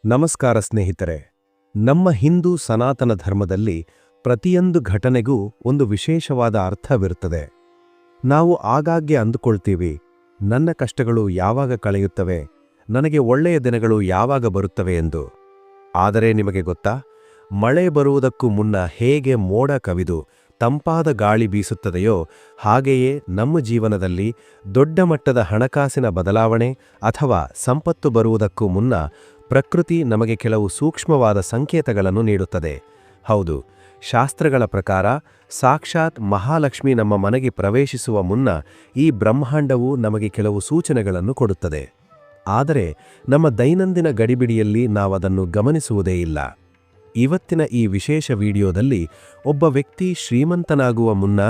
ನಮಸ್ಕಾರ ಸ್ನೇಹಿತರೆ. ನಮ್ಮ ಹಿಂದೂ ಸನಾತನ ಧರ್ಮದಲ್ಲಿ ಪ್ರತಿಯೊಂದು ಘಟನೆಗೂ ಒಂದು ವಿಶೇಷವಾದ ಅರ್ಥವಿರುತ್ತದೆ. ನಾವು ಆಗಾಗ್ಗೆ ಅಂದುಕೊಳ್ತೀವಿ, ನನ್ನ ಕಷ್ಟಗಳು ಯಾವಾಗ ಕಳೆಯುತ್ತವೆ, ನನಗೆ ಒಳ್ಳೆಯ ದಿನಗಳು ಯಾವಾಗ ಬರುತ್ತವೆ ಎಂದು. ಆದರೆ ನಿಮಗೆ ಗೊತ್ತಾ, ಮಳೆ ಬರುವುದಕ್ಕೂ ಮುನ್ನ ಹೇಗೆ ಮೋಡ ಕವಿದು ತಂಪಾದ ಗಾಳಿ ಬೀಸುತ್ತದೆಯೋ ಹಾಗೆಯೇ ನಮ್ಮ ಜೀವನದಲ್ಲಿ ದೊಡ್ಡ ಮಟ್ಟದ ಹಣಕಾಸಿನ ಬದಲಾವಣೆ ಅಥವಾ ಸಂಪತ್ತು ಬರುವುದಕ್ಕೂ ಮುನ್ನ ಪ್ರಕೃತಿ ನಮಗೆ ಕೆಲವು ಸೂಕ್ಷ್ಮವಾದ ಸಂಕೇತಗಳನ್ನು ನೀಡುತ್ತದೆ. ಹೌದು, ಶಾಸ್ತ್ರಗಳ ಪ್ರಕಾರ ಸಾಕ್ಷಾತ್ ಮಹಾಲಕ್ಷ್ಮಿ ನಮ್ಮ ಮನೆಗೆ ಪ್ರವೇಶಿಸುವ ಮುನ್ನ ಈ ಬ್ರಹ್ಮಾಂಡವು ನಮಗೆ ಕೆಲವು ಸೂಚನೆಗಳನ್ನು ಕೊಡುತ್ತದೆ. ಆದರೆ ನಮ್ಮ ದೈನಂದಿನ ಗಡಿಬಿಡಿಯಲ್ಲಿ ನಾವದನ್ನು ಗಮನಿಸುವುದೇ ಇಲ್ಲ. ಇವತ್ತಿನ ಈ ವಿಶೇಷ ವಿಡಿಯೋದಲ್ಲಿ ಒಬ್ಬ ವ್ಯಕ್ತಿ ಶ್ರೀಮಂತನಾಗುವ ಮುನ್ನ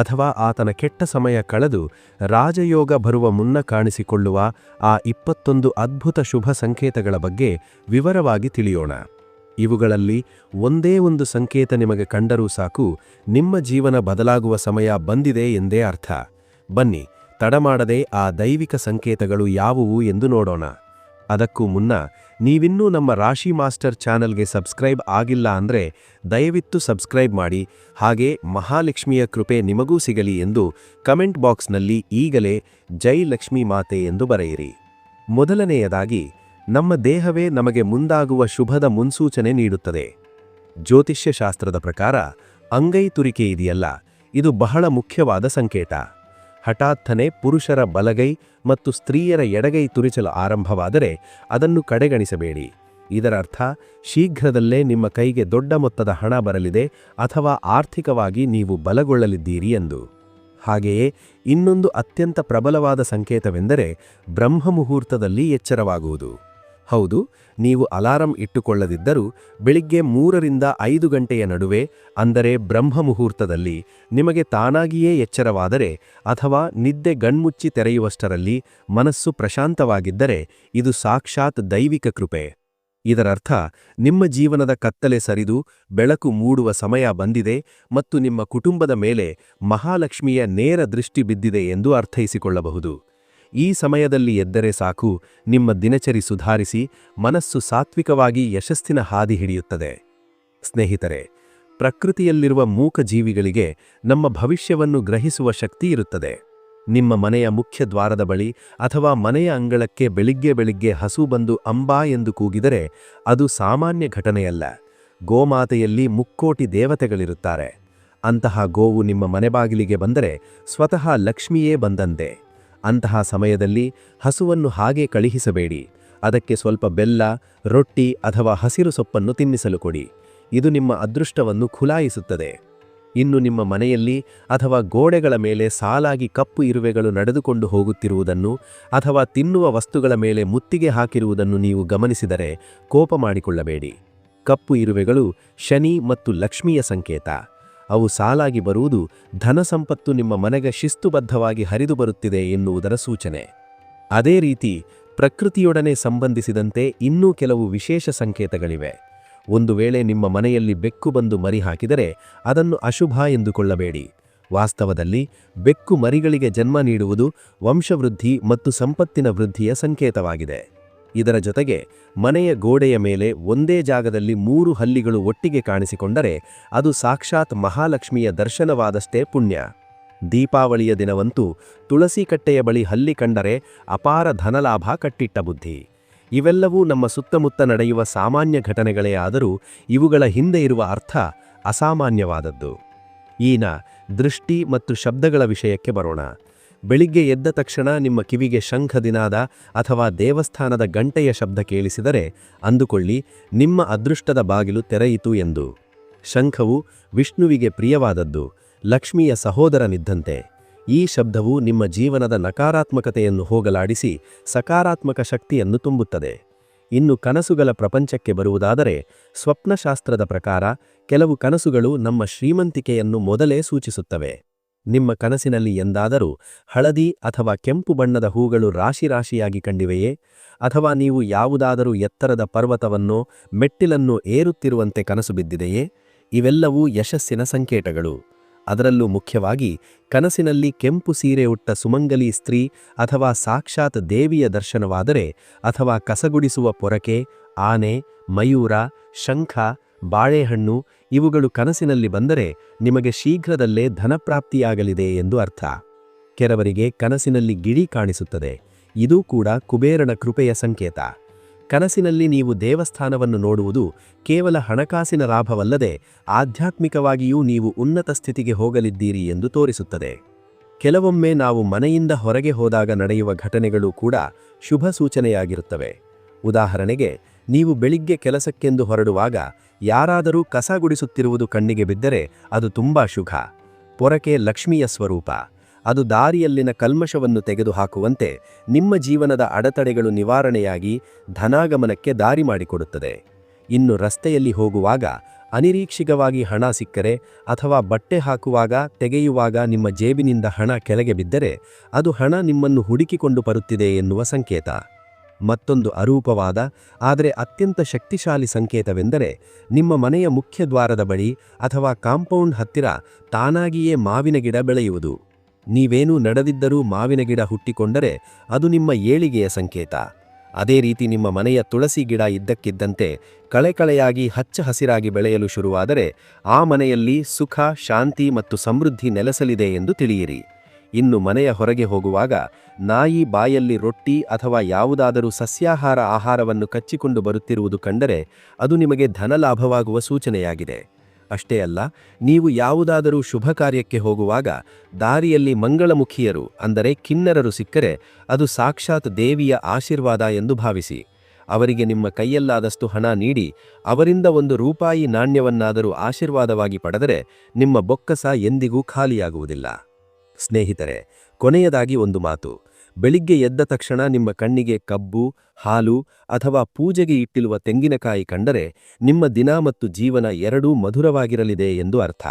ಅಥವಾ ಆತನ ಕೆಟ್ಟ ಸಮಯ ಕಳೆದು ರಾಜಯೋಗ ಬರುವ ಮುನ್ನ ಕಾಣಿಸಿಕೊಳ್ಳುವ ಆ 21 ಅದ್ಭುತ ಶುಭ ಸಂಕೇತಗಳ ಬಗ್ಗೆ ವಿವರವಾಗಿ ತಿಳಿಯೋಣ. ಇವುಗಳಲ್ಲಿ ಒಂದೇ ಒಂದು ಸಂಕೇತ ನಿಮಗೆ ಕಂಡರೂ ಸಾಕು, ನಿಮ್ಮ ಜೀವನ ಬದಲಾಗುವ ಸಮಯ ಬಂದಿದೆ ಎಂದೇ ಅರ್ಥ. ಬನ್ನಿ, ತಡಮಾಡದೆ ಆ ದೈವಿಕ ಸಂಕೇತಗಳು ಯಾವುವು ಎಂದು ನೋಡೋಣ. ಅದಕ್ಕೂ ಮುನ್ನ ನೀವಿನ್ನೂ ನಮ್ಮ ರಾಶಿ ಮಾಸ್ಟರ್ ಚಾನಲ್ಗೆ ಸಬ್ಸ್ಕ್ರೈಬ್ ಆಗಿಲ್ಲ ಅಂದರೆ ದಯವಿಟ್ಟು ಸಬ್ಸ್ಕ್ರೈಬ್ ಮಾಡಿ. ಹಾಗೆ ಮಹಾಲಕ್ಷ್ಮಿಯ ಕೃಪೆ ನಿಮಗೂ ಸಿಗಲಿ ಎಂದು ಕಮೆಂಟ್ ಬಾಕ್ಸ್ನಲ್ಲಿ ಈಗಲೇ ಜೈ ಲಕ್ಷ್ಮೀ ಮಾತೆ ಎಂದು ಬರೆಯಿರಿ. ಮೊದಲನೆಯದಾಗಿ, ನಮ್ಮ ದೇಹವೇ ನಮಗೆ ಮುಂದಾಗುವ ಶುಭದ ಮುನ್ಸೂಚನೆ ನೀಡುತ್ತದೆ. ಜ್ಯೋತಿಷ್ಯ ಶಾಸ್ತ್ರದ ಪ್ರಕಾರ ಅಂಗೈ ತುರಿಕೆ ಇದೆಯಲ್ಲ, ಇದು ಬಹಳ ಮುಖ್ಯವಾದ ಸಂಕೇತ. ಹಠಾತ್ತನೆ ಪುರುಷರ ಬಲಗೈ ಮತ್ತು ಸ್ತ್ರೀಯರ ಎಡಗೈ ತುರಿಚಲು ಆರಂಭವಾದರೆ ಅದನ್ನು ಕಡೆಗಣಿಸಬೇಡಿ. ಇದರರ್ಥ ಶೀಘ್ರದಲ್ಲೇ ನಿಮ್ಮ ಕೈಗೆ ದೊಡ್ಡ ಮೊತ್ತದ ಹಣ ಬರಲಿದೆ ಅಥವಾ ಆರ್ಥಿಕವಾಗಿ ನೀವು ಬಲಗೊಳ್ಳಲಿದ್ದೀರಿ ಎಂದು. ಹಾಗೆಯೇ ಇನ್ನೊಂದು ಅತ್ಯಂತ ಪ್ರಬಲವಾದ ಸಂಕೇತವೆಂದರೆ ಬ್ರಹ್ಮಮುಹೂರ್ತದಲ್ಲಿ ಎಚ್ಚರವಾಗುವುದು. ಹೌದು, ನೀವು ಅಲಾರಂ ಇಟ್ಟುಕೊಳ್ಳದಿದ್ದರೂ ಬೆಳಿಗ್ಗೆ 3 ರಿಂದ 5 ಗಂಟೆಯ ನಡುವೆ, ಅಂದರೆ ಬ್ರಹ್ಮಮುಹೂರ್ತದಲ್ಲಿ ನಿಮಗೆ ತಾನಾಗಿಯೇ ಎಚ್ಚರವಾದರೆ ಅಥವಾ ನಿದ್ದೆ ಗಣ್ಮುಚ್ಚಿ ತೆರೆಯುವಷ್ಟರಲ್ಲಿ ಮನಸ್ಸು ಪ್ರಶಾಂತವಾಗಿದ್ದರೆ ಇದು ಸಾಕ್ಷಾತ್ ದೈವಿಕ ಕೃಪೆ. ಇದರರ್ಥ ನಿಮ್ಮ ಜೀವನದ ಕತ್ತಲೆ ಸರಿದು ಬೆಳಕು ಮೂಡುವ ಸಮಯ ಬಂದಿದೆ ಮತ್ತು ನಿಮ್ಮ ಕುಟುಂಬದ ಮೇಲೆ ಮಹಾಲಕ್ಷ್ಮಿಯ ನೇರ ದೃಷ್ಟಿ ಬಿದ್ದಿದೆ ಎಂದು ಅರ್ಥೈಸಿಕೊಳ್ಳಬಹುದು. ಈ ಸಮಯದಲ್ಲಿ ಎದ್ದರೆ ಸಾಕು, ನಿಮ್ಮ ದಿನಚರಿ ಸುಧಾರಿಸಿ ಮನಸ್ಸು ಸಾತ್ವಿಕವಾಗಿ ಯಶಸ್ಸಿನ ಹಾದಿ ಹಿಡಿಯುತ್ತದೆ. ಸ್ನೇಹಿತರೆ, ಪ್ರಕೃತಿಯಲ್ಲಿರುವ ಮೂಕ ಜೀವಿಗಳಿಗೆ ನಮ್ಮ ಭವಿಷ್ಯವನ್ನು ಗ್ರಹಿಸುವ ಶಕ್ತಿ ಇರುತ್ತದೆ. ನಿಮ್ಮ ಮನೆಯ ಮುಖ್ಯ ದ್ವಾರದ ಬಳಿ ಅಥವಾ ಮನೆಯ ಅಂಗಳಕ್ಕೆ ಬೆಳಿಗ್ಗೆ ಹಸು ಬಂದು ಅಂಬಾ ಎಂದು ಕೂಗಿದರೆ ಅದು ಸಾಮಾನ್ಯ ಘಟನೆಯಲ್ಲ. ಗೋಮಾತೆಯಲ್ಲಿ ಮುಕ್ಕೋಟಿ ದೇವತೆಗಳಿರುತ್ತಾರೆ. ಅಂತಹ ಗೋವು ನಿಮ್ಮ ಮನೆಬಾಗಿಲಿಗೆ ಬಂದರೆ ಸ್ವತಃ ಲಕ್ಷ್ಮಿಯೇ ಬಂದಂತೆ. ಅಂತಹ ಸಮಯದಲ್ಲಿ ಹಸುವನ್ನು ಹಾಗೆ ಕಳುಹಿಸಬೇಡಿ. ಅದಕ್ಕೆ ಸ್ವಲ್ಪ ಬೆಲ್ಲ, ರೊಟ್ಟಿ ಅಥವಾ ಹಸಿರು ಸೊಪ್ಪನ್ನು ತಿನ್ನಿಸಲು ಕೊಡಿ. ಇದು ನಿಮ್ಮ ಅದೃಷ್ಟವನ್ನು ಖುಲಾಯಿಸುತ್ತದೆ. ಇನ್ನು ನಿಮ್ಮ ಮನೆಯಲ್ಲಿ ಅಥವಾ ಗೋಡೆಗಳ ಮೇಲೆ ಸಾಲಾಗಿ ಕಪ್ಪು ಇರುವೆಗಳು ನಡೆದುಕೊಂಡು ಹೋಗುತ್ತಿರುವುದನ್ನು ಅಥವಾ ತಿನ್ನುವ ವಸ್ತುಗಳ ಮೇಲೆ ಮುತ್ತಿಗೆ ಹಾಕಿರುವುದನ್ನು ನೀವು ಗಮನಿಸಿದರೆ ಕೋಪ ಮಾಡಿಕೊಳ್ಳಬೇಡಿ. ಕಪ್ಪು ಇರುವೆಗಳು ಶನಿ ಮತ್ತು ಲಕ್ಷ್ಮಿಯ ಸಂಕೇತ. ಅವು ಸಾಲಾಗಿ ಬರುವುದು ಧನ ಸಂಪತ್ತು ನಿಮ್ಮ ಮನೆಗೆ ಶಿಸ್ತುಬದ್ಧವಾಗಿ ಹರಿದು ಬರುತ್ತಿದೆ ಎನ್ನುವುದರ ಸೂಚನೆ. ಅದೇ ರೀತಿ ಪ್ರಕೃತಿಯೊಡನೆ ಸಂಬಂಧಿಸಿದಂತೆ ಇನ್ನೂ ಕೆಲವು ವಿಶೇಷ ಸಂಕೇತಗಳಿವೆ. ಒಂದು ವೇಳೆ ನಿಮ್ಮ ಮನೆಯಲ್ಲಿ ಬೆಕ್ಕು ಬಂದು ಮರಿ ಹಾಕಿದರೆ ಅದನ್ನು ಅಶುಭ ಎಂದುಕೊಳ್ಳಬೇಡಿ. ವಾಸ್ತವದಲ್ಲಿ ಬೆಕ್ಕು ಮರಿಗಳಿಗೆ ಜನ್ಮ ನೀಡುವುದು ವಂಶವೃದ್ಧಿ ಮತ್ತು ಸಂಪತ್ತಿನ ವೃದ್ಧಿಯ ಸಂಕೇತವಾಗಿದೆ. ಇದರ ಜೊತೆಗೆ ಮನೆಯ ಗೋಡೆಯ ಮೇಲೆ ಒಂದೇ ಜಾಗದಲ್ಲಿ 3 ಹಲ್ಲಿಗಳು ಒಟ್ಟಿಗೆ ಕಾಣಿಸಿಕೊಂಡರೆ ಅದು ಸಾಕ್ಷಾತ್ ಮಹಾಲಕ್ಷ್ಮಿಯ ದರ್ಶನವಾದಷ್ಟೇ ಪುಣ್ಯ. ದೀಪಾವಳಿಯ ದಿನವಂತೂ ತುಳಸಿ ಕಟ್ಟೆಯ ಬಳಿ ಹಲ್ಲಿ ಕಂಡರೆ ಅಪಾರ ಧನಲಾಭ, ಕಟ್ಟಿಟ್ಟ ಬುದ್ಧಿ. ಇವೆಲ್ಲವೂ ನಮ್ಮ ಸುತ್ತಮುತ್ತ ನಡೆಯುವ ಸಾಮಾನ್ಯ ಘಟನೆಗಳೇ ಆದರೂ ಇವುಗಳ ಹಿಂದೆ ಇರುವ ಅರ್ಥ ಅಸಾಮಾನ್ಯವಾದದ್ದು. ಈನ ದೃಷ್ಟಿ ಮತ್ತು ಶಬ್ದಗಳ ವಿಷಯಕ್ಕೆ ಬರೋಣ. ಬೆಳಿಗ್ಗೆ ಎದ್ದ ತಕ್ಷಣ ನಿಮ್ಮ ಕಿವಿಗೆ ಶಂಖದಿನಾದ ಅಥವಾ ದೇವಸ್ಥಾನದ ಗಂಟೆಯ ಶಬ್ದ ಕೇಳಿಸಿದರೆ ಅಂದುಕೊಳ್ಳಿ, ನಿಮ್ಮ ಅದೃಷ್ಟದ ಬಾಗಿಲು ತೆರೆಯಿತು ಎಂದು. ಶಂಖವು ವಿಷ್ಣುವಿಗೆ ಪ್ರಿಯವಾದದ್ದು, ಲಕ್ಷ್ಮಿಯ ಸಹೋದರನಿದ್ದಂತೆ. ಈ ಶಬ್ದವು ನಿಮ್ಮ ಜೀವನದ ನಕಾರಾತ್ಮಕತೆಯನ್ನು ಹೋಗಲಾಡಿಸಿ ಸಕಾರಾತ್ಮಕ ಶಕ್ತಿಯನ್ನು ತುಂಬುತ್ತದೆ. ಇನ್ನು ಕನಸುಗಳ ಪ್ರಪಂಚಕ್ಕೆ ಬರುವುದಾದರೆ ಸ್ವಪ್ನಶಾಸ್ತ್ರದ ಪ್ರಕಾರ ಕೆಲವು ಕನಸುಗಳು ನಮ್ಮ ಶ್ರೀಮಂತಿಕೆಯನ್ನು ಮೊದಲೇ ಸೂಚಿಸುತ್ತವೆ. ನಿಮ್ಮ ಕನಸಿನಲ್ಲಿ ಎಂದಾದರೂ ಹಳದಿ ಅಥವಾ ಕೆಂಪು ಬಣ್ಣದ ಹೂಗಳು ರಾಶಿಯಾಗಿ ಕಂಡಿವೆಯೇ? ಅಥವಾ ನೀವು ಯಾವುದಾದರೂ ಎತ್ತರದ ಪರ್ವತವನ್ನೋ ಮೆಟ್ಟಿಲನ್ನೋ ಏರುತ್ತಿರುವಂತೆ ಕನಸು ಬಿದ್ದಿದೆಯೇ? ಇವೆಲ್ಲವೂ ಯಶಸ್ಸಿನ ಸಂಕೇತಗಳು. ಅದರಲ್ಲೂ ಮುಖ್ಯವಾಗಿ ಕನಸಿನಲ್ಲಿ ಕೆಂಪು ಸೀರೆ ಉಟ್ಟ ಸುಮಂಗಲಿ ಸ್ತ್ರೀ ಅಥವಾ ಸಾಕ್ಷಾತ್ ದೇವಿಯ ದರ್ಶನವಾದರೆ, ಅಥವಾ ಕಸಗುಡಿಸುವ ಪೊರಕೆ ಆನೆ, ಮಯೂರ, ಶಂಖ, ಬಾಳೆಹಣ್ಣು ಇವುಗಳು ಕನಸಿನಲ್ಲಿ ಬಂದರೆ ನಿಮಗೆ ಶೀಘ್ರದಲ್ಲೇ ಧನಪ್ರಾಪ್ತಿಯಾಗಲಿದೆ ಎಂದು ಅರ್ಥ. ಕೆಲವರಿಗೆ ಕನಸಿನಲ್ಲಿ ಗಿಳಿ ಕಾಣಿಸುತ್ತದೆ. ಇದೂ ಕೂಡ ಕುಬೇರನ ಕೃಪೆಯ ಸಂಕೇತ. ಕನಸಿನಲ್ಲಿ ನೀವು ದೇವಸ್ಥಾನವನ್ನು ನೋಡುವುದು ಕೇವಲ ಹಣಕಾಸಿನ ಲಾಭವಲ್ಲದೆ ಆಧ್ಯಾತ್ಮಿಕವಾಗಿಯೂ ನೀವು ಉನ್ನತ ಸ್ಥಿತಿಗೆ ಹೋಗಲಿದ್ದೀರಿ ಎಂದು ತೋರಿಸುತ್ತದೆ. ಕೆಲವೊಮ್ಮೆ ನಾವು ಮನೆಯಿಂದ ಹೊರಗೆ ಹೋದಾಗ ನಡೆಯುವ ಘಟನೆಗಳು ಕೂಡ ಶುಭ ಸೂಚನೆಯಾಗಿರುತ್ತವೆ. ಉದಾಹರಣೆಗೆ, ನೀವು ಬೆಳಿಗ್ಗೆ ಕೆಲಸಕ್ಕೆಂದು ಹೊರಡುವಾಗ ಯಾರಾದರೂ ಕಸ ಗುಡಿಸುತ್ತಿರುವುದು ಕಣ್ಣಿಗೆ ಬಿದ್ದರೆ ಅದು ತುಂಬಾ ಶುಭ. ಪೊರಕೆ ಲಕ್ಷ್ಮಿಯ ಸ್ವರೂಪ. ಅದು ದಾರಿಯಲ್ಲಿನ ಕಲ್ಮಶವನ್ನು ತೆಗೆದುಹಾಕುವಂತೆ ನಿಮ್ಮ ಜೀವನದ ಅಡೆತಡೆಗಳು ನಿವಾರಣೆಯಾಗಿ ಧನಾಗಮನಕ್ಕೆ ದಾರಿ ಮಾಡಿಕೊಡುತ್ತದೆ. ಇನ್ನು ರಸ್ತೆಯಲ್ಲಿ ಹೋಗುವಾಗ ಅನಿರೀಕ್ಷಿತವಾಗಿ ಹಣ ಸಿಕ್ಕರೆ ಅಥವಾ ಬಟ್ಟೆ ಹಾಕುವಾಗ ತೆಗೆಯುವಾಗ ನಿಮ್ಮ ಜೇಬಿನಿಂದ ಹಣ ಕೆಳಗೆ ಬಿದ್ದರೆ ಅದು ಹಣ ನಿಮ್ಮನ್ನು ಹುಡುಕಿಕೊಂಡು ಬರುತ್ತಿದೆ ಎನ್ನುವ ಸಂಕೇತ. ಮತ್ತೊಂದು ಅರೂಪವಾದ ಆದರೆ ಅತ್ಯಂತ ಶಕ್ತಿಶಾಲಿ ಸಂಕೇತವೆಂದರೆ ನಿಮ್ಮ ಮನೆಯ ಮುಖ್ಯ ದ್ವಾರದ ಬಳಿ ಅಥವಾ ಕಾಂಪೌಂಡ್ ಹತ್ತಿರ ತಾನಾಗಿಯೇ ಮಾವಿನ ಗಿಡ ಬೆಳೆಯುವುದು. ನೀವೇನೂ ನಡೆದಿದ್ದರೂ ಮಾವಿನ ಗಿಡ ಹುಟ್ಟಿಕೊಂಡರೆ ಅದು ನಿಮ್ಮ ಏಳಿಗೆಯ ಸಂಕೇತ. ಅದೇ ರೀತಿ ನಿಮ್ಮ ಮನೆಯ ತುಳಸಿ ಗಿಡ ಇದ್ದಕ್ಕಿದ್ದಂತೆ ಕಳೆಕಳೆಯಾಗಿ ಹಚ್ಚ ಹಸಿರಾಗಿ ಬೆಳೆಯಲು ಶುರುವಾದರೆ ಆ ಮನೆಯಲ್ಲಿ ಸುಖ, ಶಾಂತಿ ಮತ್ತು ಸಮೃದ್ಧಿ ನೆಲೆಸಲಿದೆ ಎಂದು ತಿಳಿಯಿರಿ. ಇನ್ನು ಮನೆಯ ಹೊರಗೆ ಹೋಗುವಾಗ ನಾಯಿ ಬಾಯಲ್ಲಿ ರೊಟ್ಟಿ ಅಥವಾ ಯಾವುದಾದರೂ ಸಸ್ಯಾಹಾರ ಆಹಾರವನ್ನು ಕಚ್ಚಿಕೊಂಡು ಬರುತ್ತಿರುವುದು ಕಂಡರೆ ಅದು ನಿಮಗೆ ಧನಲಾಭವಾಗುವ ಸೂಚನೆಯಾಗಿದೆ. ಅಷ್ಟೇ ಅಲ್ಲ, ನೀವು ಯಾವುದಾದರೂ ಶುಭ ಕಾರ್ಯಕ್ಕೆ ಹೋಗುವಾಗ ದಾರಿಯಲ್ಲಿ ಮಂಗಳಮುಖಿಯರು ಅಂದರೆ ಕಿನ್ನರರು ಸಿಕ್ಕರೆ ಅದು ಸಾಕ್ಷಾತ್ ದೇವಿಯ ಆಶೀರ್ವಾದ ಎಂದು ಭಾವಿಸಿ. ಅವರಿಗೆ ನಿಮ್ಮ ಕೈಯಲ್ಲಾದಷ್ಟು ಹಣ ನೀಡಿ ಅವರಿಂದ ₹1 ನಾಣ್ಯವನ್ನಾದರೂ ಆಶೀರ್ವಾದವಾಗಿ ಪಡೆದರೆ ನಿಮ್ಮ ಬೊಕ್ಕಸ ಎಂದಿಗೂ ಖಾಲಿಯಾಗುವುದಿಲ್ಲ. ಸ್ನೇಹಿತರೆ, ಕೊನೆಯದಾಗಿ ಒಂದು ಮಾತು. ಬೆಳಿಗ್ಗೆ ಎದ್ದ ತಕ್ಷಣ ನಿಮ್ಮ ಕಣ್ಣಿಗೆ ಕಬ್ಬು, ಹಾಲು ಅಥವಾ ಪೂಜೆಗೆ ಇಟ್ಟಿರುವ ತೆಂಗಿನಕಾಯಿ ಕಂಡರೆ ನಿಮ್ಮ ದಿನ ಮತ್ತು ಜೀವನ ಎರಡೂ ಮಧುರವಾಗಿರಲಿದೆ ಎಂದು ಅರ್ಥ.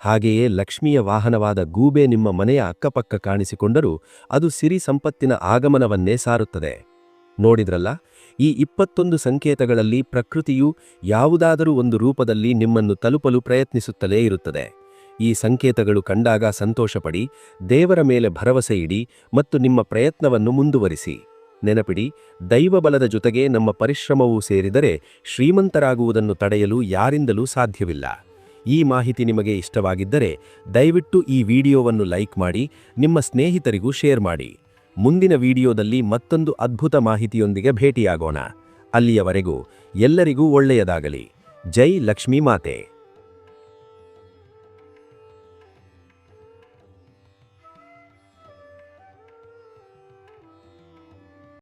ಹಾಗೆಯೇ ಲಕ್ಷ್ಮಿಯ ವಾಹನವಾದ ಗೂಬೆ ನಿಮ್ಮ ಮನೆಯ ಅಕ್ಕಪಕ್ಕ ಕಾಣಿಸಿಕೊಂಡರೂ ಅದು ಸಿರಿ ಸಂಪತ್ತಿನ ಆಗಮನವನ್ನೇ ಸಾರುತ್ತದೆ. ನೋಡಿದ್ರಲ್ಲ, ಈ 21 ಸಂಕೇತಗಳಲ್ಲಿ ಪ್ರಕೃತಿಯು ಯಾವುದಾದರೂ ಒಂದು ರೂಪದಲ್ಲಿ ನಿಮ್ಮನ್ನು ತಲುಪಲು ಪ್ರಯತ್ನಿಸುತ್ತಲೇ ಇರುತ್ತದೆ. ಈ ಸಂಕೇತಗಳು ಕಂಡಾಗ ಸಂತೋಷಪಡಿ, ದೇವರ ಮೇಲೆ ಭರವಸೆ ಇಡಿ ಮತ್ತು ನಿಮ್ಮ ಪ್ರಯತ್ನವನ್ನು ಮುಂದುವರಿಸಿ. ನೆನಪಿಡಿ, ದೈವಬಲದ ಜೊತೆಗೆ ನಮ್ಮ ಪರಿಶ್ರಮವೂ ಸೇರಿದರೆ ಶ್ರೀಮಂತರಾಗುವುದನ್ನು ತಡೆಯಲು ಯಾರಿಂದಲೂ ಸಾಧ್ಯವಿಲ್ಲ. ಈ ಮಾಹಿತಿ ನಿಮಗೆ ಇಷ್ಟವಾಗಿದ್ದರೆ ದಯವಿಟ್ಟು ಈ ವಿಡಿಯೋವನ್ನು ಲೈಕ್ ಮಾಡಿ, ನಿಮ್ಮ ಸ್ನೇಹಿತರಿಗೂ ಶೇರ್ ಮಾಡಿ. ಮುಂದಿನ ವಿಡಿಯೋದಲ್ಲಿ ಮತ್ತೊಂದು ಅದ್ಭುತ ಮಾಹಿತಿಯೊಂದಿಗೆ ಭೇಟಿಯಾಗೋಣ. ಅಲ್ಲಿಯವರೆಗೂ ಎಲ್ಲರಿಗೂ ಒಳ್ಳೆಯದಾಗಲಿ. ಜೈ ಲಕ್ಷ್ಮೀ ಮಾತೆ.